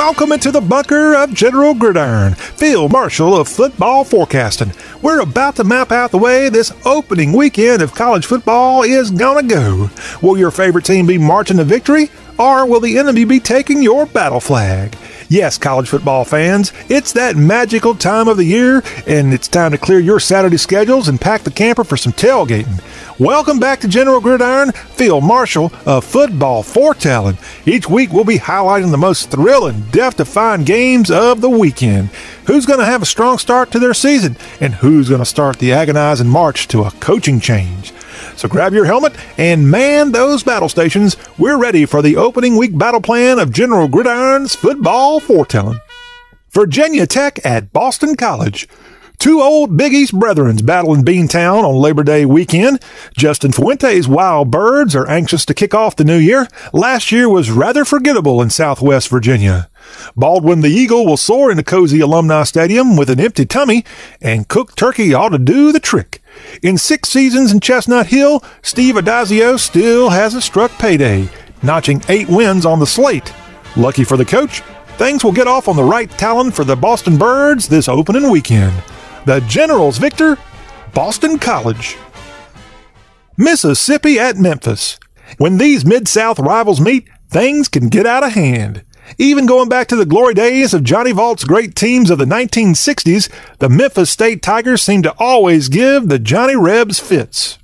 Welcome into the bunker of General Gridiron, Field Marshal of football forecasting. We're about to map out the way this opening weekend of college football is gonna go. Will your favorite team be marching to victory, or will the enemy be taking your battle flag? Yes, college football fans, it's that magical time of the year, and it's time to clear your Saturday schedules and pack the camper for some tailgating. Welcome back to General Gridiron, Field Marshal of football foretelling. Each week we'll be highlighting the most thrilling, death-defying games of the weekend. Who's going to have a strong start to their season, and who's going to start the agonizing march to a coaching change? So grab your helmet and man those battle stations. We're ready for the opening week battle plan of General Gridiron's football foretelling. Virginia Tech at Boston College. Two old Big East brethrens battle in Beantown on Labor Day weekend. Justin Fuente's Wild Birds are anxious to kick off the new year. Last year was rather forgettable in Southwest Virginia. Baldwin the Eagle will soar into cozy Alumni Stadium with an empty tummy, and cooked turkey ought to do the trick. In 6 seasons in Chestnut Hill, Steve Adazio still hasn't struck payday, notching 8 wins on the slate. Lucky for the coach, things will get off on the right talon for the Boston Birds this opening weekend. The Generals victor, Boston College. Mississippi at Memphis. When these Mid-South rivals meet, things can get out of hand. Even going back to the glory days of Johnny Vault's great teams of the 1960s, the Memphis State Tigers seem to always give the Johnny Rebs fits.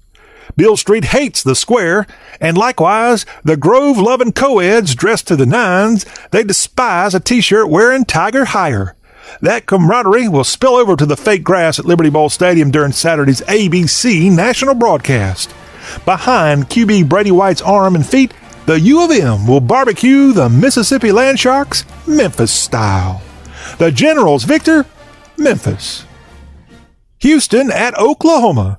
Beale Street hates the square, and likewise, the Grove-loving co-eds dressed to the nines, they despise a T-shirt wearing Tiger hire. That camaraderie will spill over to the fake grass at Liberty Bowl Stadium during Saturday's ABC national broadcast. Behind QB Brady White's arm and feet, the U of M will barbecue the Mississippi Land Sharks Memphis style. The Generals victor, Memphis. Houston at Oklahoma.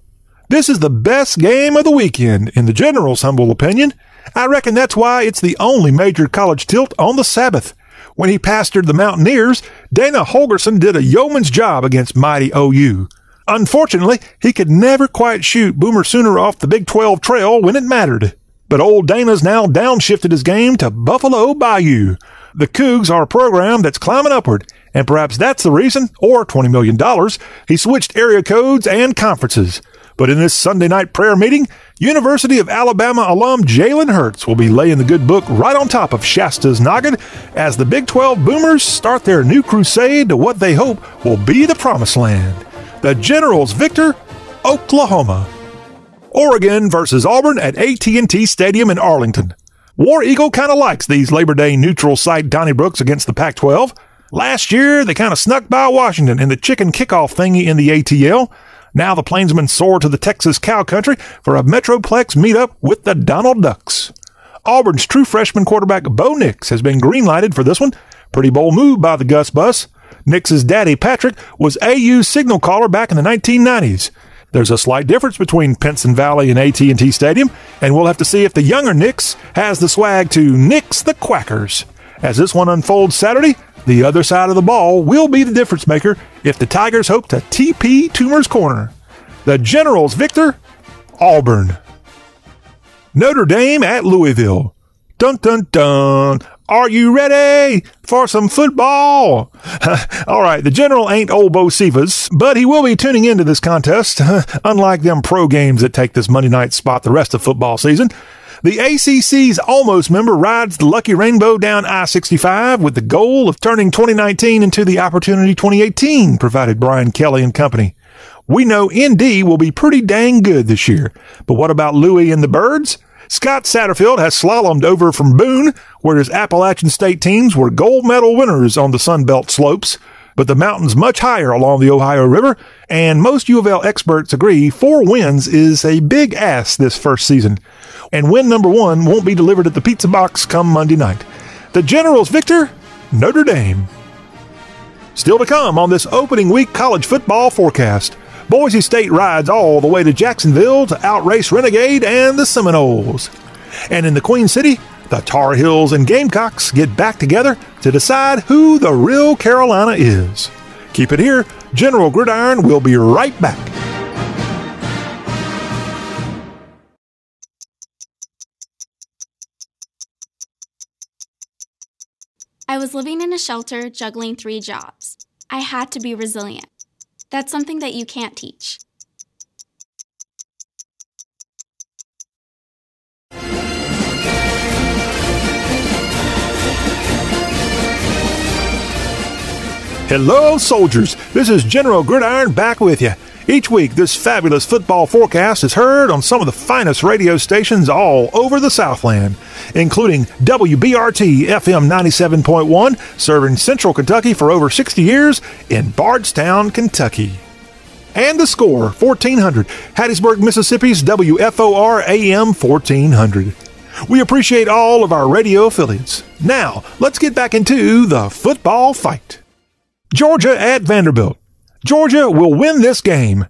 This is the best game of the weekend, in the Generals' humble opinion. I reckon that's why it's the only major college tilt on the Sabbath. When he pastored the Mountaineers, Dana Holgorsen did a yeoman's job against mighty OU. Unfortunately, he could never quite shoot Boomer Sooner off the Big 12 trail when it mattered. But old Dana's now downshifted his game to Buffalo Bayou. The Cougs are a program that's climbing upward, and perhaps that's the reason, or $20 million, he switched area codes and conferences. But in this Sunday night prayer meeting, University of Alabama alum Jalen Hurts will be laying the good book right on top of Shasta's noggin as the Big 12 Boomers start their new crusade to what they hope will be the promised land. The Generals victor, Oklahoma. Oregon versus Auburn at AT&T Stadium in Arlington. War Eagle kind of likes these Labor Day neutral site Donnybrooks against the Pac-12. Last year, they kind of snuck by Washington in the chicken kickoff thingy in the ATL. Now the Plainsmen soar to the Texas cow country for a Metroplex meetup with the Donald Ducks. Auburn's true freshman quarterback Bo Nix has been greenlighted for this one. Pretty bold move by the Gus Bus. Nix's daddy, Patrick, was AU's signal caller back in the 1990s. There's a slight difference between Pinson Valley and AT&T Stadium, and we'll have to see if the younger Nix has the swag to Nix the Quackers. As this one unfolds Saturday, the other side of the ball will be the difference maker if the Tigers hope to TP Toomer's corner. The Generals victor, Auburn. Notre Dame at Louisville. Dun dun dun. Are you ready for some football? All right, the General ain't old Bo Sivas, but he will be tuning into this contest, unlike them pro games that take this Monday night spot the rest of football season. The ACC's almost member rides the lucky rainbow down I-65 with the goal of turning 2019 into the opportunity 2018, provided Brian Kelly and company. We know ND will be pretty dang good this year, but what about Louis and the Birds? Scott Satterfield has slalomed over from Boone, where his Appalachian State teams were gold medal winners on the Sunbelt slopes, but the mountain's much higher along the Ohio River, and most U of L experts agree 4 wins is a big ask this first season. And win number 1 won't be delivered at the pizza box come Monday night. The Generals victor, Notre Dame. Still to come on this opening week college football forecast. Boise State rides all the way to Jacksonville to outrace Renegade and the Seminoles. And in the Queen City, the Tar Heels and Gamecocks get back together to decide who the real Carolina is. Keep it here. General Gridiron will be right back. I was living in a shelter juggling 3 jobs. I had to be resilient. That's something that you can't teach. Hello, soldiers. This is General Gridiron back with you. Each week, this fabulous football forecast is heard on some of the finest radio stations all over the Southland, including WBRT FM 97.1, serving Central Kentucky for over 60 years in Bardstown, Kentucky. And The Score, 1400, Hattiesburg, Mississippi's WFOR AM 1400. We appreciate all of our radio affiliates. Now, let's get back into the football fight. Georgia at Vanderbilt. Georgia will win this game.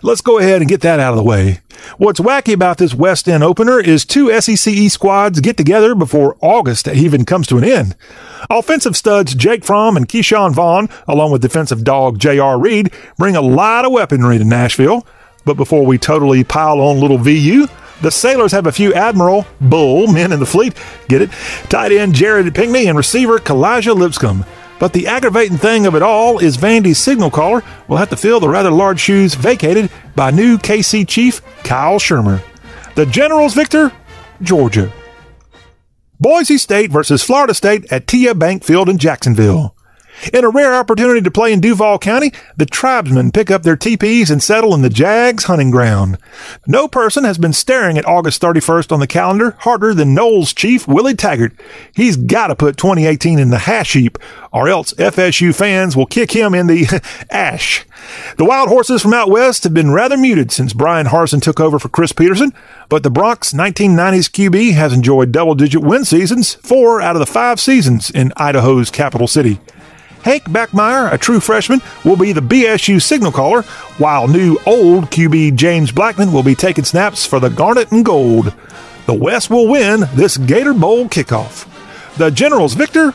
Let's go ahead and get that out of the way. What's wacky about this West End opener is 2 SEC East squads get together before August even comes to an end. Offensive studs Jake Fromm and Keyshawn Vaughn, along with defensive dog J.R. Reed, bring a lot of weaponry to Nashville. But before we totally pile on little VU, the Sailors have a few Admiral Bull men in the fleet. Get it? Tight end Jared Pinckney and receiver Kalijah Lipscomb. But the aggravating thing of it all is Vandy's signal caller will have to fill the rather large shoes vacated by new KC chief Kyle Shermer. The Generals victor, Georgia. Boise State versus Florida State at Tia Bank Field in Jacksonville. In a rare opportunity to play in Duval County, the tribesmen pick up their teepees and settle in the Jags' hunting ground. No person has been staring at August 31st on the calendar harder than Knowles chief Willie Taggart. He's got to put 2018 in the hash heap, or else FSU fans will kick him in the ash. The Wild Horses from out west have been rather muted since Brian Harsin took over for Chris Peterson, but the Bronx 1990s QB has enjoyed double-digit win seasons 4 out of the 5 seasons in Idaho's capital city. Hank Backmeyer, a true freshman, will be the BSU signal caller, while new old QB James Blackman will be taking snaps for the Garnet and Gold. The West will win this Gator Bowl kickoff. The Generals victor,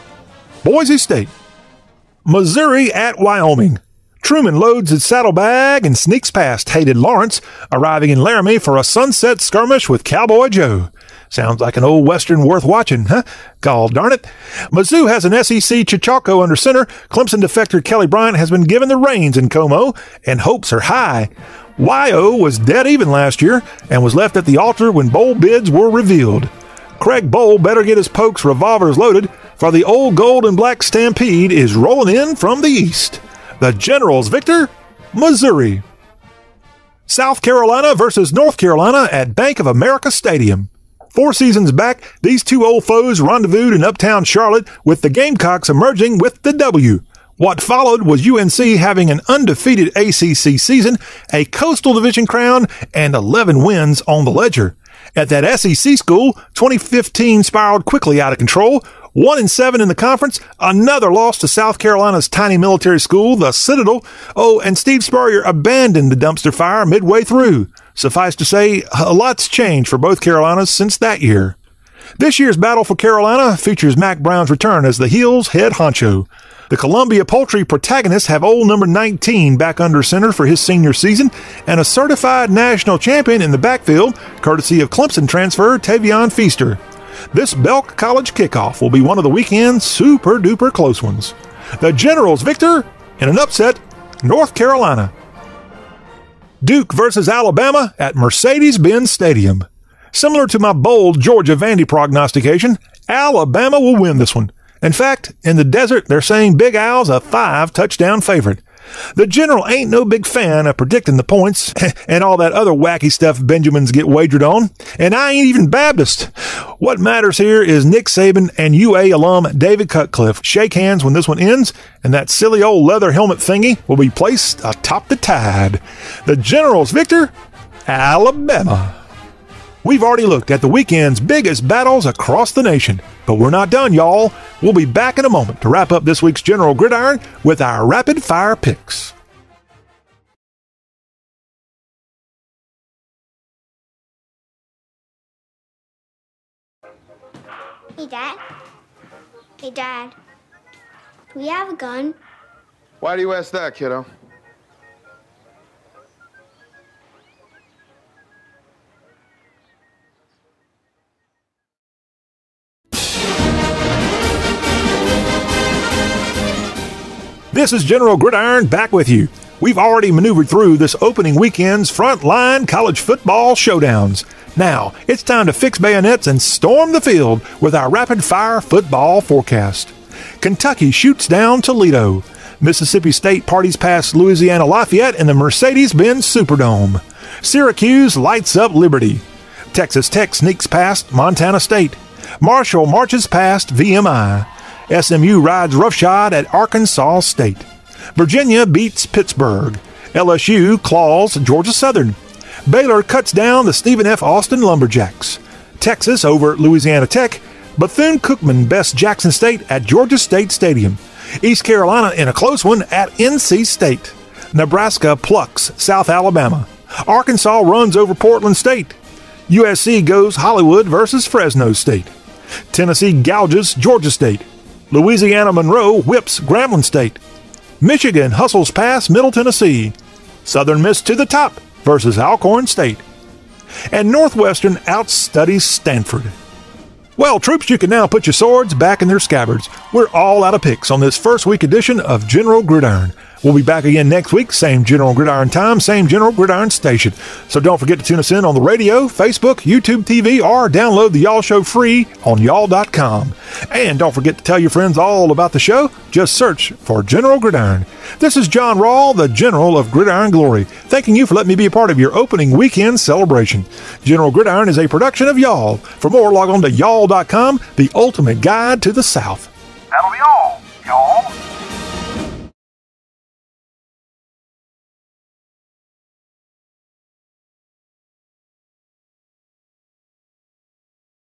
Boise State. Missouri at Wyoming. Truman loads his saddlebag and sneaks past hated Lawrence, arriving in Laramie for a sunset skirmish with Cowboy Joe. Sounds like an old Western worth watching, huh? Gall darn it. Mizzou has an SEC Chichaco under center. Clemson defector Kelly Bryant has been given the reins in Como, and hopes are high. Wyo was dead even last year and was left at the altar when bowl bids were revealed. Craig Bowl better get his Pokes revolvers loaded, for the old gold and black stampede is rolling in from the east. The Generals victor, Missouri. South Carolina versus North Carolina at Bank of America Stadium. 4 seasons back, these two old foes rendezvoused in uptown Charlotte, with the Gamecocks emerging with the W. What followed was UNC having an undefeated ACC season, a Coastal Division crown, and 11 wins on the ledger. At that SEC school, 2015 spiraled quickly out of control. 1-7 in the conference, another loss to South Carolina's tiny military school, the Citadel. Oh, and Steve Spurrier abandoned the dumpster fire midway through. Suffice to say, a lot's changed for both Carolinas since that year. This year's battle for Carolina features Mack Brown's return as the Hill's head honcho. The Columbia Poultry protagonists have old number 19 back under center for his senior season, and a certified national champion in the backfield, courtesy of Clemson transfer Tavion Feaster. This Belk College kickoff will be one of the weekend's super-duper close ones. The Generals victor in an upset, North Carolina. Duke versus Alabama at Mercedes-Benz Stadium. Similar to my bold Georgia-Vandy prognostication, Alabama will win this one. In fact, in the desert, they're saying Big Al's a 5-touchdown favorite. The General ain't no big fan of predicting the points and all that other wacky stuff Benjamins get wagered on. And I ain't even Baptist. What matters here is Nick Saban and UA alum David Cutcliffe shake hands when this one ends, and that silly old leather helmet thingy will be placed atop the tide. The Generals victor, Alabama. We've already looked at the weekend's biggest battles across the nation, but we're not done, y'all. We'll be back in a moment to wrap up this week's General Gridiron with our rapid-fire picks. Hey, Dad. Hey, Dad. Do we have a gun? Why do you ask that, kiddo? This is General Gridiron back with you. We've already maneuvered through this opening weekend's frontline college football showdowns. Now, it's time to fix bayonets and storm the field with our rapid-fire football forecast. Kentucky shoots down Toledo. Mississippi State parties past Louisiana Lafayette in the Mercedes-Benz Superdome. Syracuse lights up Liberty. Texas Tech sneaks past Montana State. Marshall marches past VMI. SMU rides roughshod at Arkansas State. Virginia beats Pittsburgh. LSU claws Georgia Southern. Baylor cuts down the Stephen F. Austin Lumberjacks. Texas over Louisiana Tech. Bethune-Cookman bests Jackson State at Georgia State Stadium. East Carolina in a close one at NC State. Nebraska plucks South Alabama. Arkansas runs over Portland State. USC goes Hollywood versus Fresno State. Tennessee gouges Georgia State. Louisiana Monroe whips Grambling State. Michigan hustles past Middle Tennessee. Southern Miss to the top versus Alcorn State. And Northwestern outstudies Stanford. Well, troops, you can now put your swords back in their scabbards. We're all out of picks on this first week edition of General Gridiron. We'll be back again next week, same General Gridiron time, same General Gridiron station. So don't forget to tune us in on the radio, Facebook, YouTube TV, or download the Y'all Show free on y'all.com. And don't forget to tell your friends all about the show. Just search for General Gridiron. This is John Rawl, the General of Gridiron Glory, thanking you for letting me be a part of your opening weekend celebration. General Gridiron is a production of Y'all. For more, log on to y'all.com, the ultimate guide to the South.